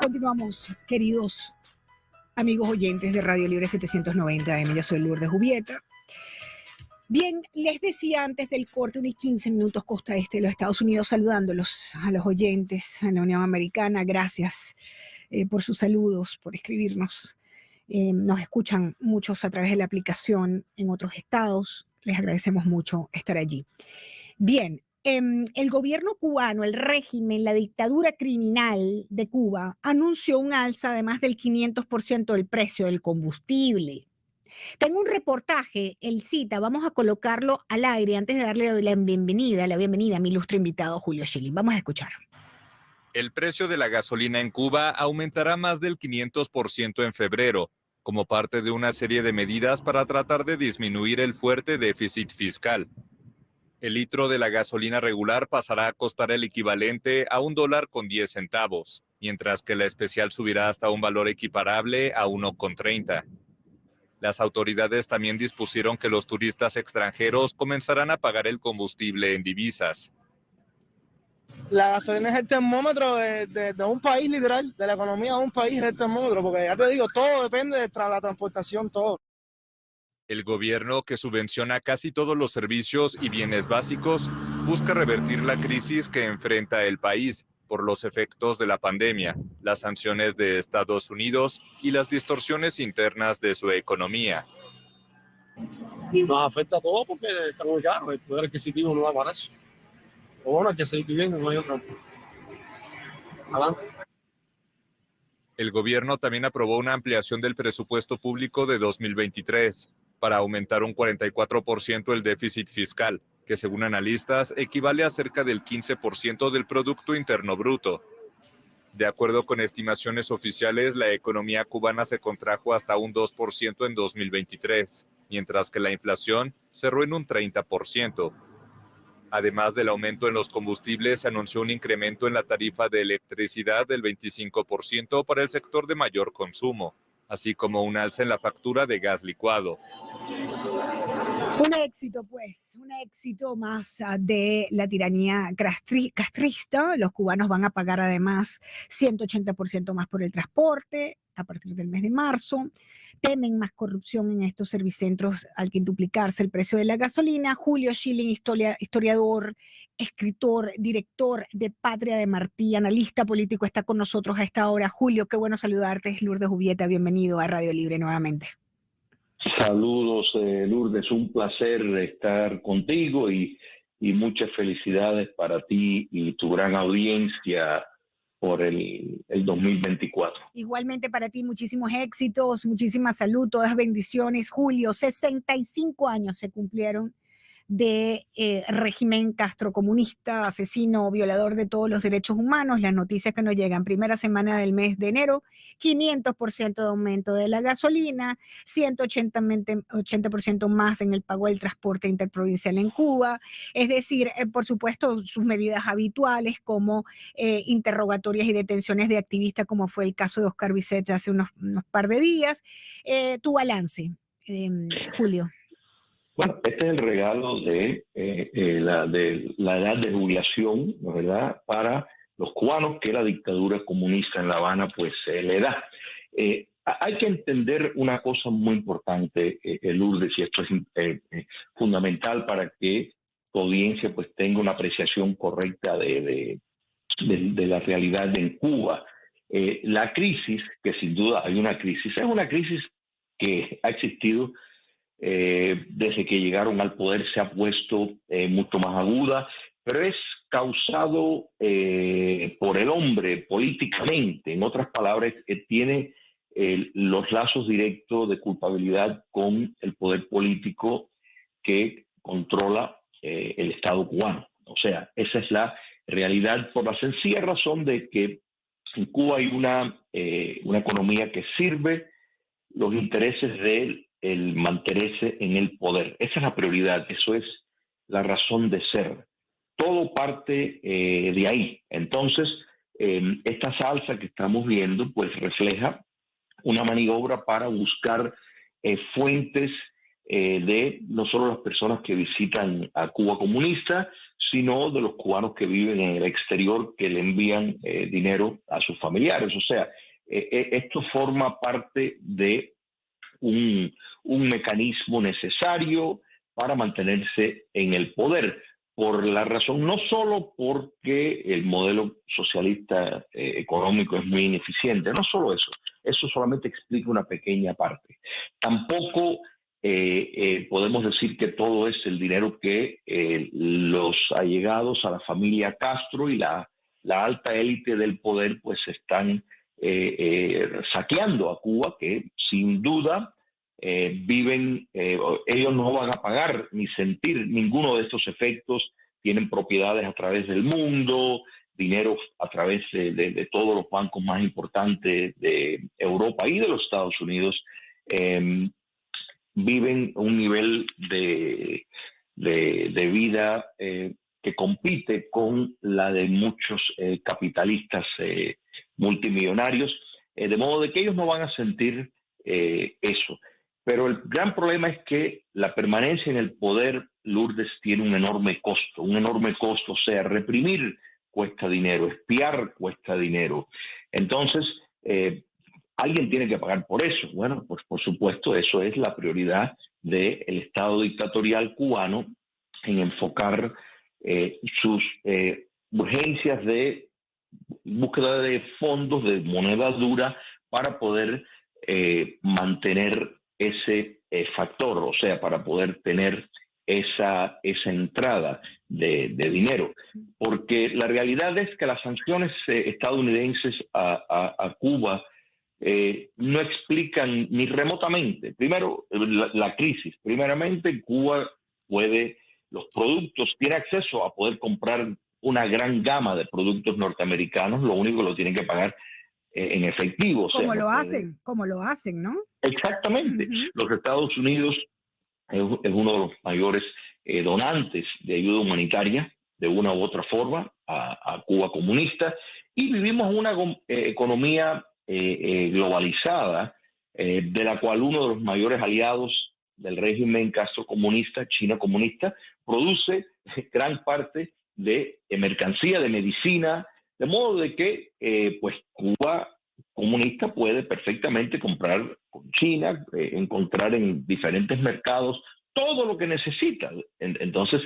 Continuamos, queridos amigos oyentes de Radio Libre 790 AM. Yo soy Lourdes Jubieta. Bien, les decía antes del corte, unos 15 minutos costa este de los Estados Unidos, saludándolos a los oyentes en la Unión Americana. Gracias por sus saludos, por escribirnos. Nos escuchan muchos a través de la aplicación en otros estados. Les agradecemos mucho estar allí. Bien, el gobierno cubano, el régimen, la dictadura criminal de Cuba, anunció un alza de más del 500% del precio del combustible. Tengo un reportaje, el cita, vamos a colocarlo al aire antes de darle la bienvenida a mi ilustre invitado Julio Schilling. Vamos a escuchar. El precio de la gasolina en Cuba aumentará más del 500% en febrero, como parte de una serie de medidas para tratar de disminuir el fuerte déficit fiscal. El litro de la gasolina regular pasará a costar el equivalente a $1.10, mientras que la especial subirá hasta un valor equiparable a $1.30. Las autoridades también dispusieron que los turistas extranjeros comenzarán a pagar el combustible en divisas. La gasolina es el termómetro de un país, literal, de la economía de un país es el termómetro, porque ya te digo, todo depende de la transportación, todo. El gobierno, que subvenciona casi todos los servicios y bienes básicos, busca revertir la crisis que enfrenta el país por los efectos de la pandemia, las sanciones de Estados Unidos y las distorsiones internas de su economía. Nos afecta a todos porque está muy caro, el poder adquisitivo no da para eso. O bueno, hay que seguir viviendo, no hay otra. Adelante. El gobierno también aprobó una ampliación del presupuesto público de 2023 para aumentar un 44% el déficit fiscal, que según analistas equivale a cerca del 15% del Producto Interno Bruto. De acuerdo con estimaciones oficiales, la economía cubana se contrajo hasta un 2% en 2023, mientras que la inflación cerró en un 30%. Además del aumento en los combustibles, se anunció un incremento en la tarifa de electricidad del 25% para el sector de mayor consumo, así como un alza en la factura de gas licuado. Un éxito, pues, un éxito más de la tiranía castrista. Los cubanos van a pagar además 180% más por el transporte a partir del mes de marzo. Temen más corrupción en estos servicentros al quintuplicarse el precio de la gasolina. Julio Schilling, historiador, escritor, director de Patria de Martí, analista político, está con nosotros a esta hora. Julio, qué bueno saludarte. Es Lourdes Jubieta. Bienvenido a Radio Libre nuevamente. Saludos, Lourdes, un placer estar contigo y muchas felicidades para ti y tu gran audiencia por el 2024. Igualmente para ti, muchísimos éxitos, muchísima salud, todas bendiciones. Julio, 65 años se cumplieron de régimen castrocomunista, asesino, violador de todos los derechos humanos. Las noticias que nos llegan, primera semana del mes de enero, 500% de aumento de la gasolina, 180% más en el pago del transporte interprovincial en Cuba. Es decir, por supuesto, sus medidas habituales como interrogatorias y detenciones de activistas, como fue el caso de Oscar Bisset hace unos par de días. Tu balance, Julio. Bueno, este es el regalo de la edad de jubilación, ¿verdad?, para los cubanos que la dictadura comunista en La Habana pues le da. Hay que entender una cosa muy importante, Lourdes, y esto es fundamental para que tu audiencia pues tenga una apreciación correcta de la realidad en Cuba. La crisis, que sin duda hay una crisis, es una crisis que ha existido desde que llegaron al poder, se ha puesto mucho más aguda, pero es causado por el hombre políticamente. En otras palabras, tiene los lazos directos de culpabilidad con el poder político que controla el Estado cubano. O sea, esa es la realidad, por la sencilla razón de que en Cuba hay una economía que sirve los intereses de el mantenerse en el poder. Esa es la prioridad, eso es la razón de ser. Todo parte de ahí. Entonces, esta salsa que estamos viendo pues refleja una maniobra para buscar fuentes de no solo las personas que visitan a Cuba comunista, sino de los cubanos que viven en el exterior, que le envían dinero a sus familiares. O sea, esto forma parte de un mecanismo necesario para mantenerse en el poder, por la razón, no solo porque el modelo socialista económico es muy ineficiente, no solo eso solamente explica una pequeña parte. Tampoco podemos decir que todo es el dinero que los allegados a la familia Castro y la alta élite del poder pues están saqueando a Cuba, que sin duda viven, ellos no van a pagar ni sentir ninguno de estos efectos, tienen propiedades a través del mundo, dinero a través de todos los bancos más importantes de Europa y de los Estados Unidos, viven un nivel de vida que compite con la de muchos capitalistas multimillonarios, de modo de que ellos no van a sentir eso. Pero el gran problema es que la permanencia en el poder, Lourdes, tiene un enorme costo, o sea, reprimir cuesta dinero, espiar cuesta dinero. Entonces, alguien tiene que pagar por eso. Bueno, pues por supuesto, eso es la prioridad del Estado dictatorial cubano, en enfocar sus urgencias de búsqueda de fondos, de moneda dura, para poder mantener ese factor, o sea, para poder tener esa entrada de dinero. Porque la realidad es que las sanciones estadounidenses a Cuba no explican ni remotamente, primero, la crisis. Primeramente, Cuba tiene acceso a poder comprar una gran gama de productos norteamericanos, lo único que lo tienen que pagar en efectivo. Como lo hacen, ¿no? Exactamente. Los Estados Unidos es uno de los mayores donantes de ayuda humanitaria, de una u otra forma, a Cuba comunista, y vivimos una economía globalizada, de la cual uno de los mayores aliados del régimen Castro comunista, China comunista, produce gran parte de mercancía, de medicina, de modo de que pues Cuba comunista puede perfectamente comprar con China, encontrar en diferentes mercados todo lo que necesita. Entonces,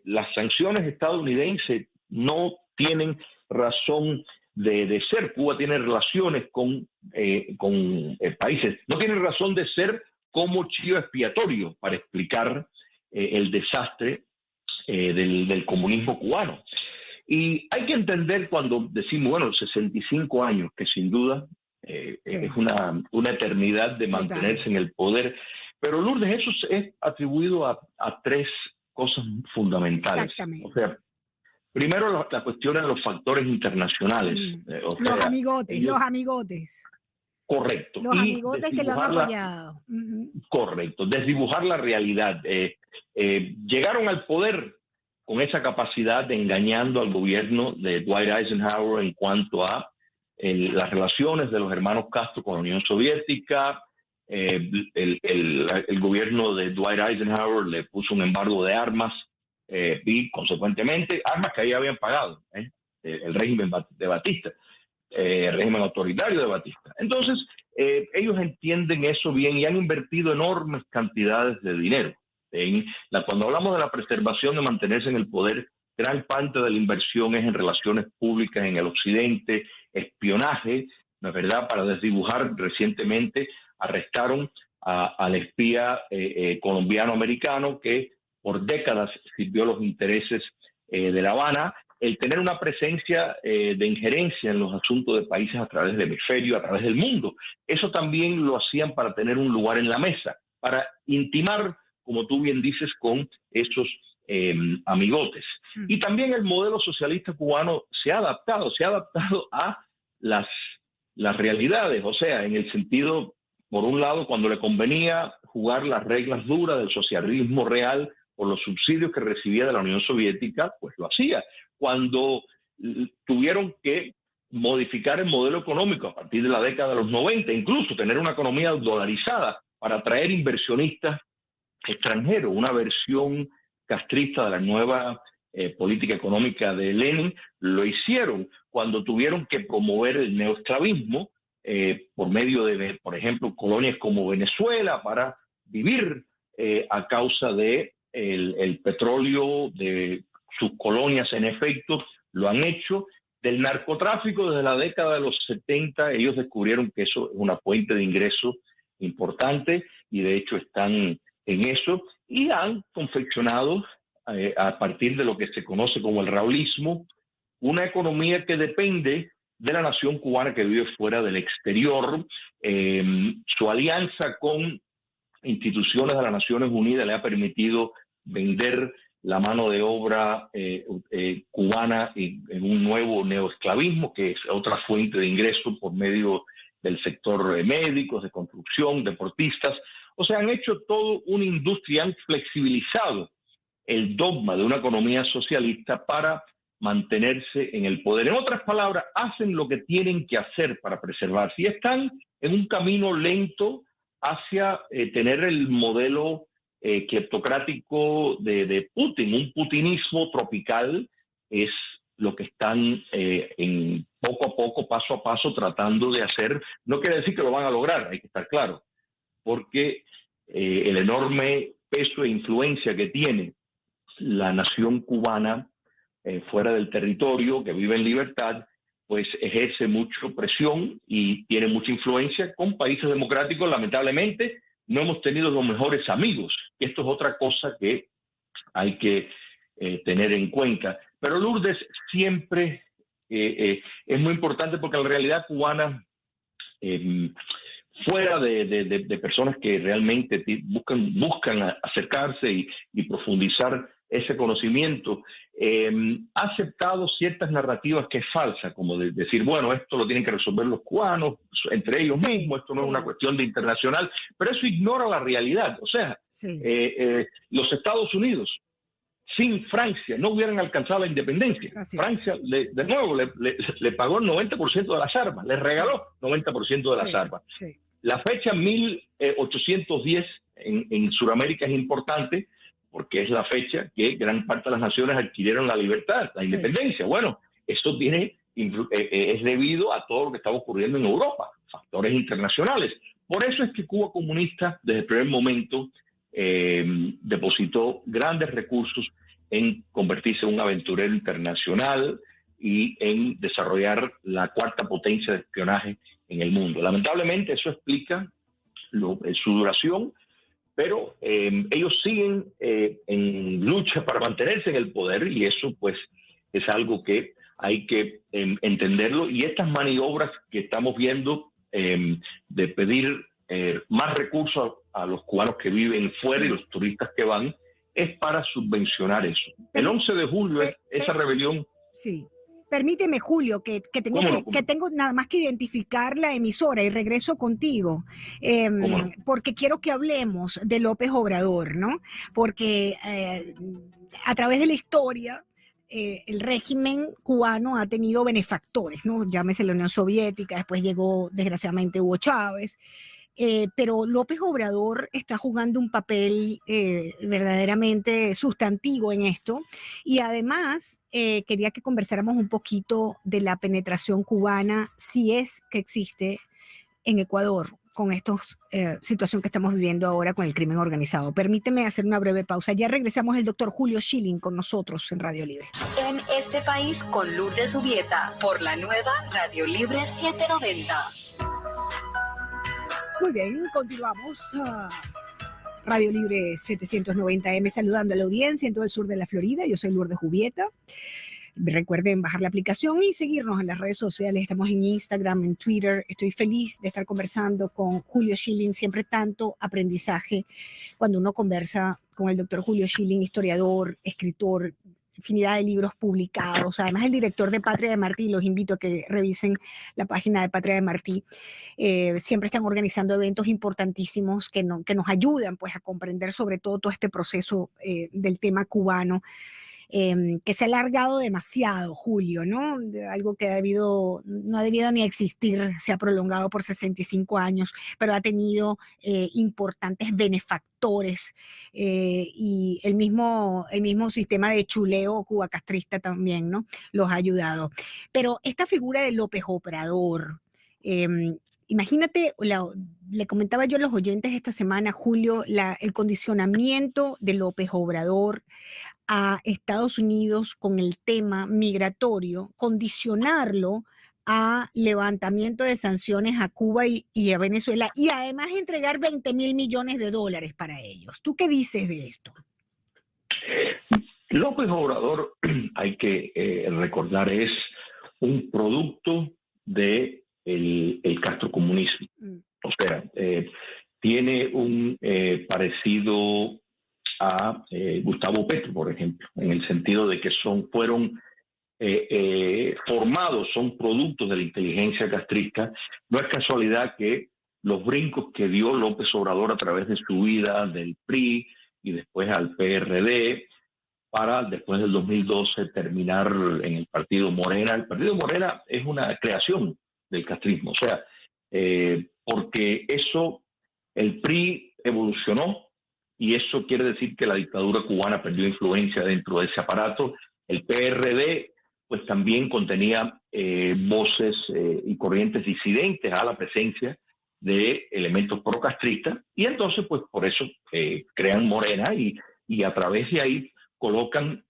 las sanciones estadounidenses no tienen razón de ser. Cuba tiene relaciones con países, no tiene razón de ser como chivo expiatorio para explicar el desastre del comunismo cubano. Y hay que entender cuando decimos, bueno, 65 años, que sin duda es una eternidad de mantenerse en el poder. Pero Lourdes, eso es atribuido a tres cosas fundamentales. Exactamente. O sea, primero la cuestión de los factores internacionales. Los amigotes. Correcto. Los amigotes que lo han apoyado. Correcto, desdibujar la realidad. Llegaron al poder con esa capacidad de engañando al gobierno de Dwight Eisenhower en cuanto a las relaciones de los hermanos Castro con la Unión Soviética. El gobierno de Dwight Eisenhower le puso un embargo de armas y consecuentemente armas que ahí habían pagado el régimen de Batista, el régimen autoritario de Batista. Entonces, ellos entienden eso bien y han invertido enormes cantidades de dinero. Cuando hablamos de la preservación de mantenerse en el poder, gran parte de la inversión es en relaciones públicas en el occidente, espionaje, ¿no es verdad? Para desdibujar, recientemente arrestaron al espía colombiano-americano que por décadas sirvió los intereses de La Habana. El tener una presencia de injerencia en los asuntos de países a través del hemisferio, a través del mundo, eso también lo hacían para tener un lugar en la mesa, para intimar, como tú bien dices, con esos amigotes. Y también el modelo socialista cubano se ha adaptado a las realidades, o sea, en el sentido, por un lado, cuando le convenía jugar las reglas duras del socialismo real por los subsidios que recibía de la Unión Soviética, pues lo hacía. Cuando tuvieron que modificar el modelo económico a partir de la década de los 90, incluso tener una economía dolarizada para atraer inversionistas extranjeros, una versión castrista de la nueva política económica de Lenin, lo hicieron cuando tuvieron que promover el neoesclavismo por medio de, por ejemplo, colonias como Venezuela para vivir a causa de el petróleo de sus colonias. En efecto, lo han hecho. Del narcotráfico desde la década de los 70, ellos descubrieron que eso es una fuente de ingreso importante y de hecho están en eso y han confeccionado a partir de lo que se conoce como el raúlismo una economía que depende de la nación cubana que vive fuera del exterior. Su alianza con instituciones de las Naciones Unidas le ha permitido vender la mano de obra cubana en un nuevo neoesclavismo, que es otra fuente de ingreso por medio del sector de médicos, de construcción, deportistas. O sea, han hecho todo una industria, han flexibilizado el dogma de una economía socialista para mantenerse en el poder. En otras palabras, hacen lo que tienen que hacer para preservarse y están en un camino lento hacia tener el modelo cleptocrático de Putin. Un putinismo tropical es lo que están en poco a poco, paso a paso, tratando de hacer. No quiere decir que lo van a lograr, hay que estar claro, porque el enorme peso e influencia que tiene la nación cubana fuera del territorio, que vive en libertad, pues ejerce mucha presión y tiene mucha influencia con países democráticos. Lamentablemente, no hemos tenido los mejores amigos. Esto es otra cosa que hay que tener en cuenta. Pero Lourdes siempre es muy importante porque la realidad cubana, fuera de personas que realmente buscan acercarse y profundizar ese conocimiento, ha aceptado ciertas narrativas que es falsa, como de decir, bueno, esto lo tienen que resolver los cubanos entre ellos mismos, esto no es una cuestión de internacional, pero eso ignora la realidad. O sea, los Estados Unidos sin Francia no hubieran alcanzado la independencia. Francia, de nuevo, le pagó el 90% de las armas, le regaló 90% de las armas. La fecha 1810 en Sudamérica es importante porque es la fecha que gran parte de las naciones adquirieron la libertad, la independencia. Bueno, esto es debido a todo lo que estaba ocurriendo en Europa, factores internacionales. Por eso es que Cuba comunista, desde el primer momento, depositó grandes recursos en convertirse en un aventurero internacional y en desarrollar la cuarta potencia de espionaje en el mundo. Lamentablemente eso explica su duración, pero ellos siguen en lucha para mantenerse en el poder y eso pues es algo que hay que entenderlo. Y estas maniobras que estamos viendo de pedir más recursos a los cubanos que viven fuera y los turistas que van, es para subvencionar eso. El 11 de julio esa rebelión... Sí. Permíteme, Julio, que tengo nada más que identificar la emisora y regreso contigo, porque quiero que hablemos de López Obrador, ¿no? Porque a través de la historia, el régimen cubano ha tenido benefactores, ¿no? Llámese la Unión Soviética, después llegó, desgraciadamente, Hugo Chávez. Pero López Obrador está jugando un papel verdaderamente sustantivo en esto y además quería que conversáramos un poquito de la penetración cubana, si es que existe en Ecuador con esta situación que estamos viviendo ahora con el crimen organizado. Permíteme hacer una breve pausa. Ya regresamos el doctor Julio Schilling con nosotros en Radio Libre. En este país con Lourdes Zubieta por la nueva Radio Libre 790. Muy bien, continuamos. Radio Libre 790M saludando a la audiencia en todo el sur de la Florida. Yo soy Lourdes Zubieta. Recuerden bajar la aplicación y seguirnos en las redes sociales. Estamos en Instagram, en Twitter. Estoy feliz de estar conversando con Julio Schilling. Siempre tanto aprendizaje cuando uno conversa con el doctor Julio Schilling, historiador, escritor, infinidad de libros publicados, además el director de Patria de Martí. Los invito a que revisen la página de Patria de Martí. Siempre están organizando eventos importantísimos que nos ayudan pues a comprender sobre todo este proceso del tema cubano. que se ha alargado demasiado, Julio, ¿no? Algo que no ha debido ni existir, se ha prolongado por 65 años, pero ha tenido importantes benefactores y el mismo sistema de chuleo cubacastrista también, ¿no? Los ha ayudado. Pero esta figura de López Obrador, imagínate, le comentaba yo a los oyentes esta semana, Julio, el condicionamiento de López Obrador a Estados Unidos con el tema migratorio, condicionarlo a levantamiento de sanciones a Cuba y a Venezuela, y además entregar $20,000 millones para ellos. ¿Tú qué dices de esto? López Obrador, hay que recordar, es un producto de el castrocomunismo. O sea, tiene un parecido a Gustavo Petro, por ejemplo, en el sentido de que fueron formados, son productos de la inteligencia castrista. No es casualidad que los brincos que dio López Obrador a través de su vida del PRI y después al PRD, para después del 2012 terminar en el Partido Morena. El Partido Morena es una creación del castrismo, o sea, porque el PRI evolucionó y eso quiere decir que la dictadura cubana perdió influencia dentro de ese aparato. El PRD pues también contenía voces y corrientes disidentes a la presencia de elementos procastristas y entonces pues por eso crean Morena y a través de ahí colocan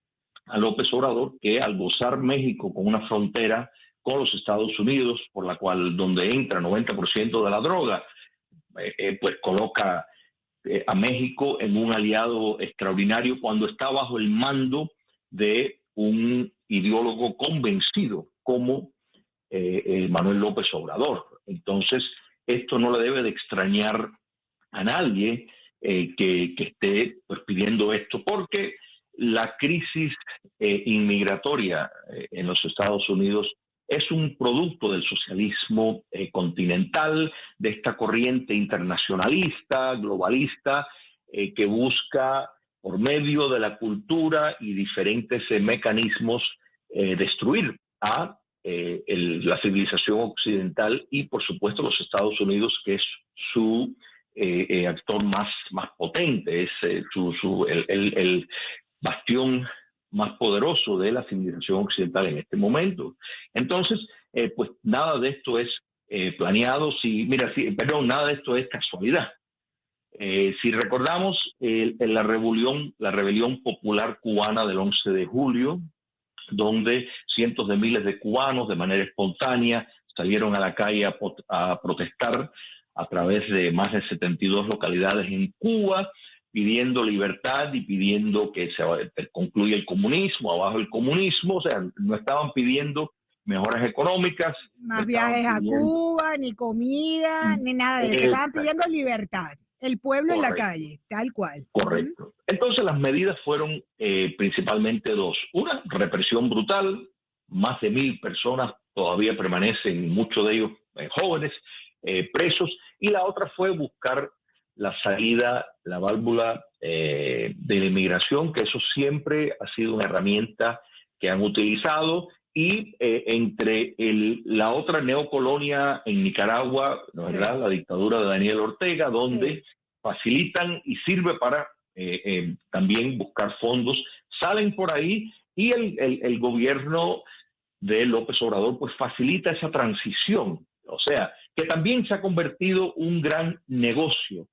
a López Obrador, que al gozar México con una frontera con los Estados Unidos, por la cual donde entra 90% de la droga, pues coloca a México en un aliado extraordinario cuando está bajo el mando de un ideólogo convencido como Manuel López Obrador. Entonces, esto no le debe de extrañar a nadie que esté pues, pidiendo esto, porque la crisis inmigratoria en los Estados Unidos es un producto del socialismo continental, de esta corriente internacionalista, globalista, que busca por medio de la cultura y diferentes mecanismos destruir a la civilización occidental y por supuesto los Estados Unidos, que es su actor más potente, es el bastión más poderoso de la civilización occidental en este momento. Entonces, pues nada de esto es planeado, nada de esto es casualidad. Si recordamos la rebelión popular cubana del 11 de julio, donde cientos de miles de cubanos de manera espontánea salieron a la calle a protestar a través de más de 72 localidades en Cuba, pidiendo libertad y pidiendo que se concluya el comunismo, abajo el comunismo. O sea, no estaban pidiendo mejoras económicas. Más viajes a Cuba, ni comida, ni nada de eso. Estaban pidiendo libertad. El pueblo en la calle, tal cual. Correcto. Entonces las medidas fueron principalmente dos. Una, represión brutal. Más de 1,000 personas todavía permanecen, muchos de ellos jóvenes, presos. Y la otra fue buscar la salida, la válvula de la inmigración, que eso siempre ha sido una herramienta que han utilizado. Y entre la otra neocolonia en Nicaragua, ¿verdad? Sí. La dictadura de Daniel Ortega, donde facilitan y sirve para también buscar fondos, salen por ahí y el gobierno de López Obrador pues facilita esa transición, o sea, que también se ha convertido un gran negocio,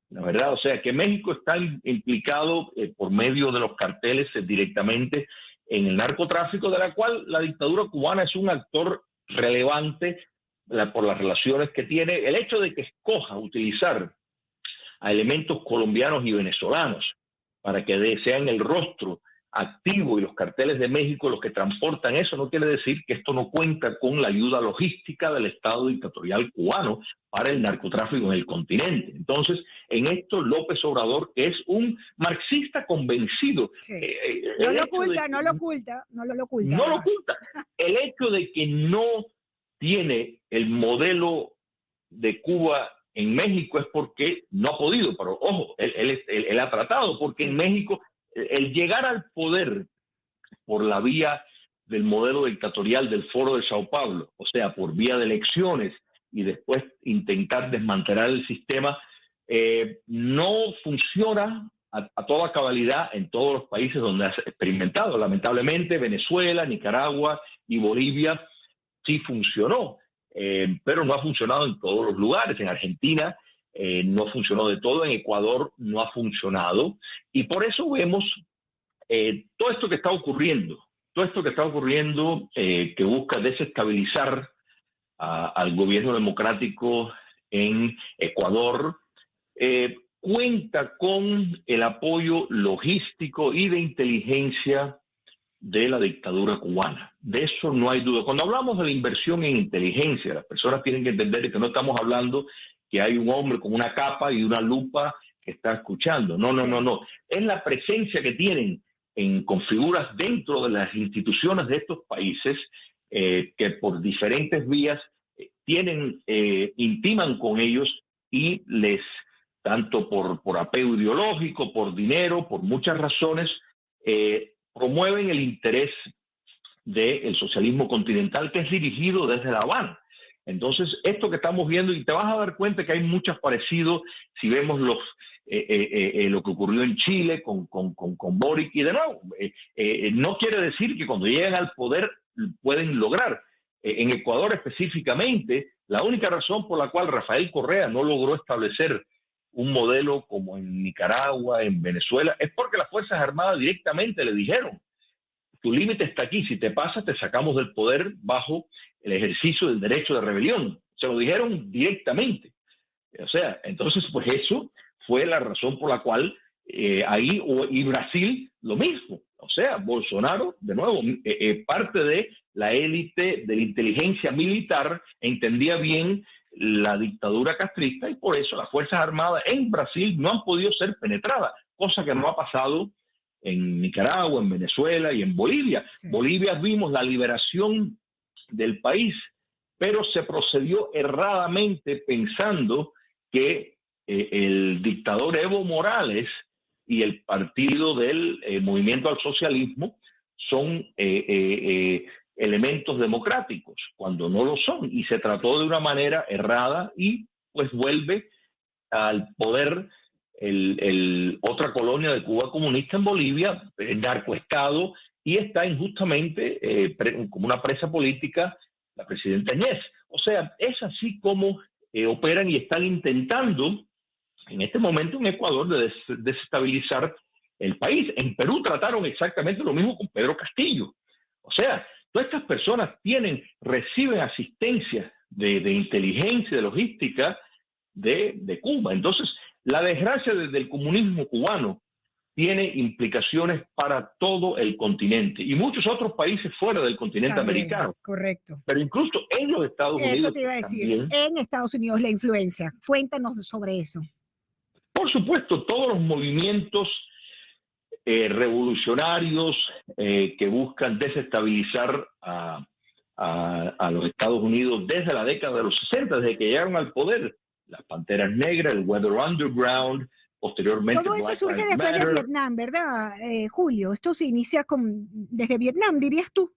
la verdad, o sea, que México está implicado por medio de los carteles directamente en el narcotráfico, de la cual la dictadura cubana es un actor relevante por las relaciones que tiene. El hecho de que escoja utilizar a elementos colombianos y venezolanos para que sean el rostro activo y los carteles de México los que transportan eso, no quiere decir que esto no cuenta con la ayuda logística del Estado dictatorial cubano para el narcotráfico en el continente. Entonces, en esto López Obrador es un marxista convencido. Sí. No lo oculta. El hecho de que no tiene el modelo de Cuba en México es porque no ha podido, pero ojo, él ha tratado, porque en México el llegar al poder por la vía del modelo dictatorial del Foro de Sao Paulo, o sea, por vía de elecciones y después intentar desmantelar el sistema, no funciona a toda cabalidad en todos los países donde ha experimentado. Lamentablemente, Venezuela, Nicaragua y Bolivia sí funcionó, pero no ha funcionado en todos los lugares. En Argentina no funcionó de todo, en Ecuador no ha funcionado, y por eso vemos todo esto que está ocurriendo, que busca desestabilizar al gobierno democrático en Ecuador, cuenta con el apoyo logístico y de inteligencia de la dictadura cubana. De eso no hay duda. Cuando hablamos de la inversión en inteligencia, las personas tienen que entender que no estamos hablando que hay un hombre con una capa y una lupa que está escuchando. No. Es la presencia que tienen con figuras dentro de las instituciones de estos países que por diferentes vías intiman con ellos y les, tanto por apego ideológico, por dinero, por muchas razones, promueven el interés del socialismo continental que es dirigido desde La Habana. Entonces, esto que estamos viendo, y te vas a dar cuenta que hay muchos parecidos si vemos lo que ocurrió en Chile con Boric, y de nuevo, no quiere decir que cuando llegan al poder pueden lograr. En Ecuador específicamente, la única razón por la cual Rafael Correa no logró establecer un modelo como en Nicaragua, en Venezuela, es porque las Fuerzas Armadas directamente le dijeron: tu límite está aquí, si te pasas te sacamos del poder bajo el ejercicio del derecho de rebelión. Se lo dijeron directamente. O sea, entonces pues eso fue la razón por la cual y Brasil lo mismo. O sea, Bolsonaro, de nuevo, parte de la élite de la inteligencia militar, entendía bien la dictadura castrista, y por eso las Fuerzas Armadas en Brasil no han podido ser penetradas, cosa que no ha pasado en Nicaragua, en Venezuela y en Bolivia. Sí. Bolivia vimos la liberación del país, pero se procedió erradamente pensando que el dictador Evo Morales y el partido del Movimiento al Socialismo son elementos democráticos, cuando no lo son, y se trató de una manera errada, y pues vuelve al poder otra colonia de Cuba comunista en Bolivia, el narcoestado, y está injustamente como una presa política la presidenta Añez. O sea, es así como operan y están intentando en este momento en Ecuador de desestabilizar el país. En Perú trataron exactamente lo mismo con Pedro Castillo. O sea, todas estas personas reciben asistencia de inteligencia, de logística de Cuba. Entonces, la desgracia del comunismo cubano tiene implicaciones para todo el continente y muchos otros países fuera del continente americano. Correcto. Pero incluso en los Estados Unidos. Eso te iba a decir, en Estados Unidos la influencia. Cuéntanos sobre eso. Por supuesto, todos los movimientos revolucionarios que buscan desestabilizar a los Estados Unidos desde la década de los 60, desde que llegaron al poder, las Panteras Negras, el Weather Underground, posteriormente todo eso surge después de Vietnam, ¿verdad, Julio? Esto se inicia desde Vietnam, dirías tú.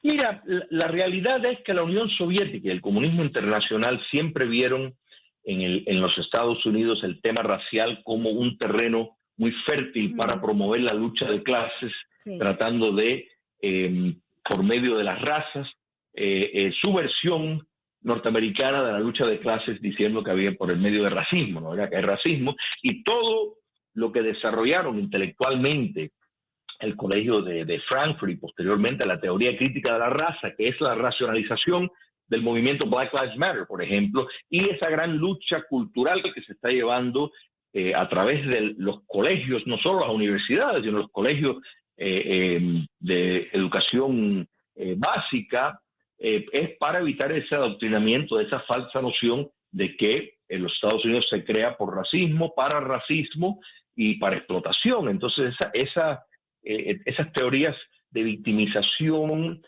Mira, la realidad es que la Unión Soviética y el comunismo internacional siempre vieron en los Estados Unidos el tema racial como un terreno muy fértil para promover la lucha de clases, tratando de, por medio de las razas, su versión norteamericana de la lucha de clases, diciendo que había por el medio de racismo, ¿no? Era que hay racismo, y todo lo que desarrollaron intelectualmente el colegio de Frankfurt y posteriormente la teoría crítica de la raza, que es la racionalización del movimiento Black Lives Matter, por ejemplo, y esa gran lucha cultural que se está llevando a través de los colegios, no solo las universidades, sino los colegios de educación básica, es para evitar ese adoctrinamiento, esa falsa noción de que en los Estados Unidos se crea por racismo, para racismo y para explotación. Entonces esas teorías de victimización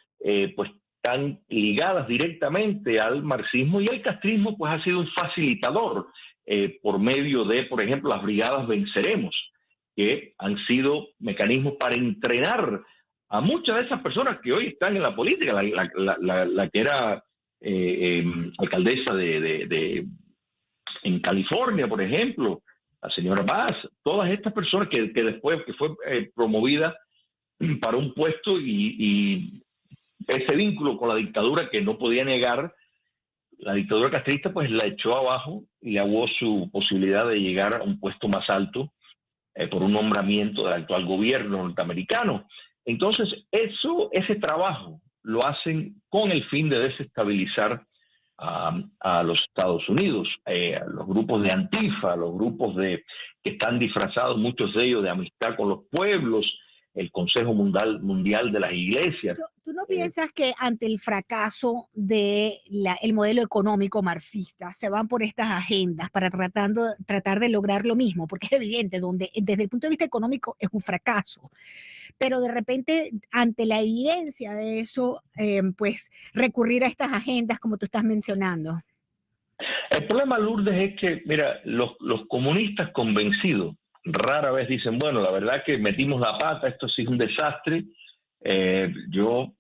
pues están ligadas directamente al marxismo, y el castrismo pues ha sido un facilitador por medio de, por ejemplo, las brigadas Venceremos, que han sido mecanismos para entrenar a muchas de esas personas que hoy están en la política, la que era alcaldesa en California, por ejemplo, la señora Bass, todas estas personas que después que fue promovida para un puesto y ese vínculo con la dictadura que no podía negar, la dictadura castrista pues la echó abajo y le aguó su posibilidad de llegar a un puesto más alto por un nombramiento del actual gobierno norteamericano. Entonces, ese trabajo lo hacen con el fin de desestabilizar a los Estados Unidos, a los grupos de Antifa, los grupos que están disfrazados, muchos de ellos de amistad con los pueblos, el Consejo Mundial de las Iglesias. ¿Tú no piensas que ante el fracaso del modelo económico marxista se van por estas agendas para tratar de lograr lo mismo? Porque es evidente, desde el punto de vista económico es un fracaso, pero de repente ante la evidencia de eso, pues recurrir a estas agendas como tú estás mencionando. El problema, Lourdes, es que, mira, los comunistas convencidos rara vez dicen, bueno, la verdad que metimos la pata, esto sí es un desastre, yo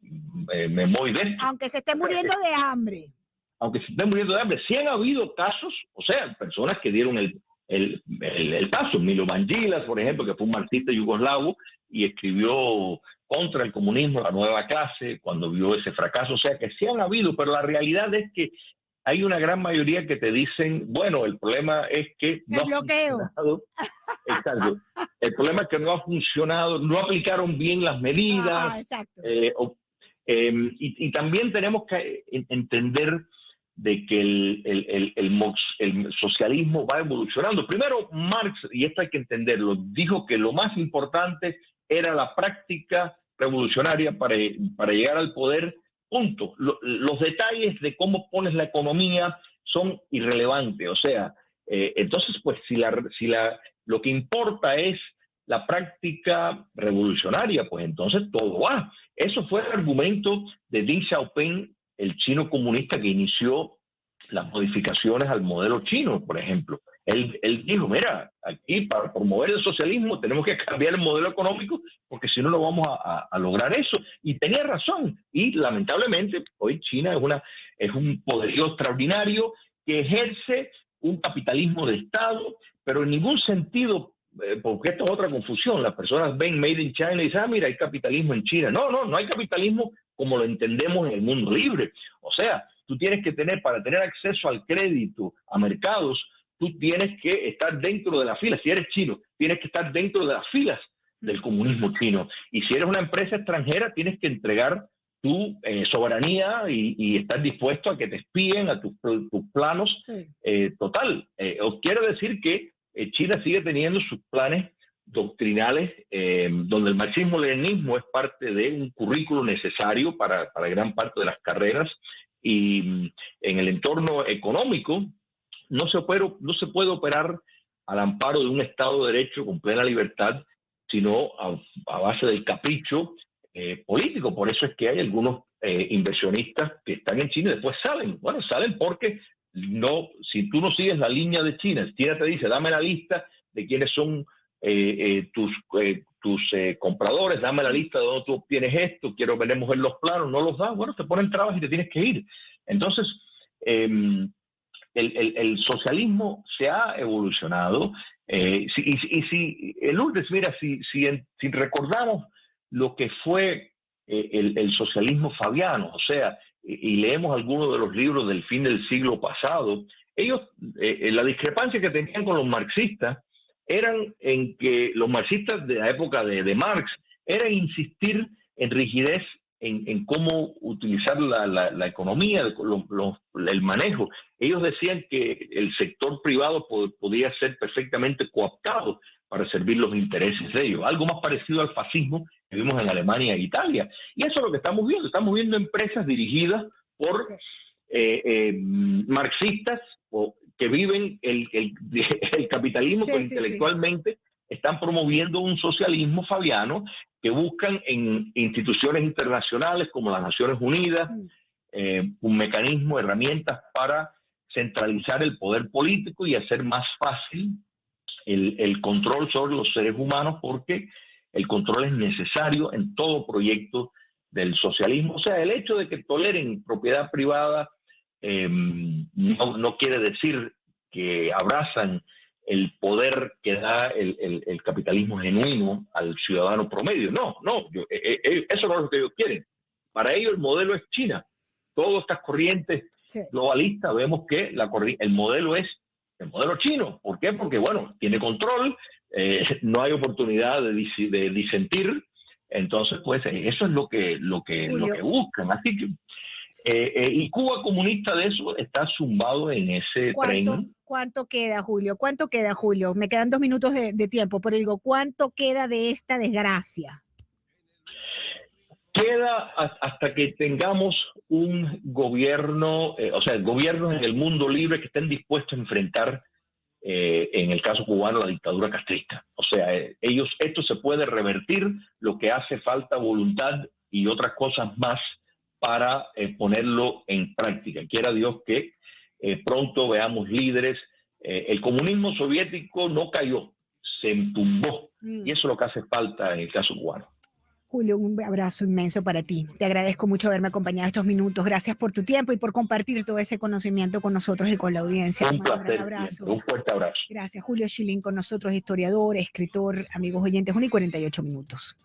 me voy de esto. Aunque se esté muriendo de hambre. Aunque se esté muriendo de hambre. Sí han habido casos, o sea, personas que dieron el paso. Milo Vangilas, por ejemplo, que fue un marxista yugoslavo y escribió contra el comunismo, la nueva clase, cuando vio ese fracaso. O sea, que sí han habido, pero la realidad es que hay una gran mayoría que te dicen, bueno, el problema es que no ha funcionado. Exacto. El problema es que no ha funcionado, no aplicaron bien las medidas. Exacto. Y también tenemos que entender de que el socialismo va evolucionando. Primero, Marx, y esto hay que entenderlo, dijo que lo más importante era la práctica revolucionaria para llegar al poder. Punto. Los detalles de cómo pones la economía son irrelevantes. O sea, entonces, pues, si lo que importa es la práctica revolucionaria, pues entonces todo va. Eso fue el argumento de Deng Xiaoping, el chino comunista que inició las modificaciones al modelo chino, por ejemplo. Él dijo, mira, aquí para promover el socialismo tenemos que cambiar el modelo económico porque si no, no vamos a lograr eso. Y tenía razón. Y lamentablemente, hoy China es un poderío extraordinario que ejerce un capitalismo de Estado, pero en ningún sentido, porque esto es otra confusión. Las personas ven Made in China y dicen, mira, hay capitalismo en China. No hay capitalismo como lo entendemos en el mundo libre. O sea, tú tienes que para tener acceso al crédito, a mercados, tú tienes que estar dentro de las filas. Si eres chino, tienes que estar dentro de las filas del comunismo chino. Y si eres una empresa extranjera, tienes que entregar tu soberanía y estar dispuesto a que te espíen a tus planos. Sí. Total. Os quiero decir que China sigue teniendo sus planes doctrinales, donde el marxismo-leninismo es parte de un currículo necesario para gran parte de las carreras. Y en el entorno económico, no se puede operar al amparo de un Estado de Derecho con plena libertad, sino a base del capricho político. Por eso es que hay algunos inversionistas que están en China y después salen. Bueno, salen porque si tú no sigues la línea de China, China te dice, dame la lista de quiénes son tus compradores, dame la lista de dónde tú obtienes esto, veremos ver los planos, no los das, bueno, te ponen trabas y te tienes que ir. Entonces, el socialismo se ha evolucionado. Lourdes, mira, si recordamos lo que fue el socialismo fabiano, o sea, y leemos algunos de los libros del fin del siglo pasado, ellos, la discrepancia que tenían con los marxistas eran en que los marxistas de la época de Marx era insistir en rigidez en cómo utilizar la economía, el manejo. Ellos decían que el sector privado podía ser perfectamente cooptado para servir los intereses de ellos. Algo más parecido al fascismo que vimos en Alemania e Italia. Y eso es lo que estamos viendo. Estamos viendo empresas dirigidas por marxistas que viven el capitalismo, pero intelectualmente están promoviendo un socialismo fabiano que buscan en instituciones internacionales como las Naciones Unidas un mecanismo, herramientas para centralizar el poder político y hacer más fácil el control sobre los seres humanos, porque el control es necesario en todo proyecto del socialismo. O sea, el hecho de que toleren propiedad privada no quiere decir que abrazan el poder que da el capitalismo genuino al ciudadano promedio. Eso no es lo que ellos quieren. Para ellos el modelo es China. Todas estas corrientes globalistas vemos que el modelo es el modelo chino. ¿Por qué? Porque, bueno, tiene control, no hay oportunidad de disentir. Entonces, pues, eso es lo que buscan. Así que, y Cuba comunista de eso está zumbado en ese tren. ¿Cuánto queda, Julio? ¿Cuánto queda, Julio? Me quedan 2 minutos de tiempo, pero digo, ¿cuánto queda de esta desgracia? Queda hasta que tengamos un gobierno, gobiernos en el mundo libre que estén dispuestos a enfrentar, en el caso cubano, la dictadura castrista. O sea, esto se puede revertir, lo que hace falta voluntad y otras cosas más para ponerlo en práctica. Quiera Dios que pronto veamos líderes. El comunismo soviético no cayó, se entumbó, y eso es lo que hace falta en el caso cubano. Julio, un abrazo inmenso para ti. Te agradezco mucho haberme acompañado estos minutos. Gracias por tu tiempo y por compartir todo ese conocimiento con nosotros y con la audiencia. Un placer. Un abrazo. Un fuerte abrazo. Gracias, Julio Schilling, con nosotros, historiador, escritor, amigos oyentes, 1:48 minutos.